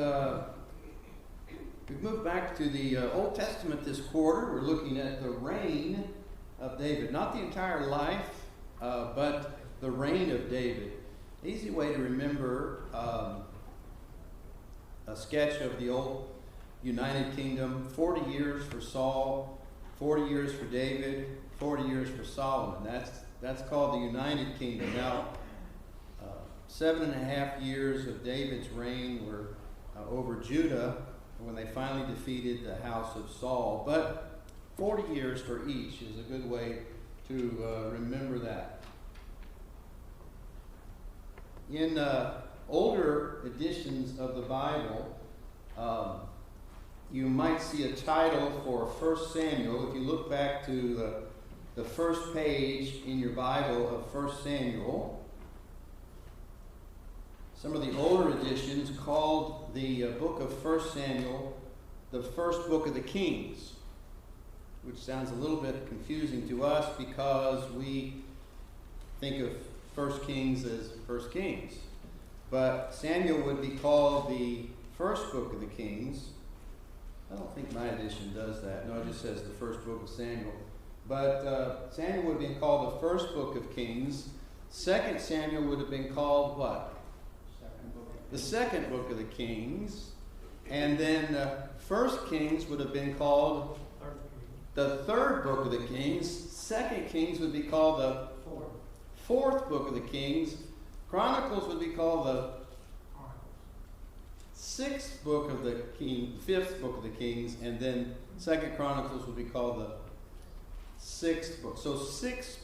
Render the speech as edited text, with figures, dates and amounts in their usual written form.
Uh, we've moved back to the Old Testament this quarter. We're looking at the reign of David. Not the entire life, but the reign of David. Easy way to remember a sketch of the old United Kingdom. 40 years for Saul, 40 years for David, 40 years for Solomon. That's called the United Kingdom. Now, 7.5 years of David's reign were over Judah when they finally defeated the house of Saul. But 40 years for each is a good way to remember that. In older editions of the Bible, you might see a title for 1 Samuel. If you look back to the first page in your Bible of 1 Samuel, some of the older editions called the book of 1 Samuel the first book of the Kings, which sounds a little bit confusing to us because we think of 1 Kings as 1 Kings. But Samuel would be called the first book of the Kings. I don't think my edition does that. No, it just says the first book of Samuel. But Samuel would have been called the first book of Kings. 2 Samuel would have been called what? The second book of the Kings. And then 1 Kings would have been called the third book of the Kings. 2 Kings would be called the fourth book of the Kings. Chronicles would be called the fifth book of the Kings, and then 2 Chronicles would be called the sixth book. So 6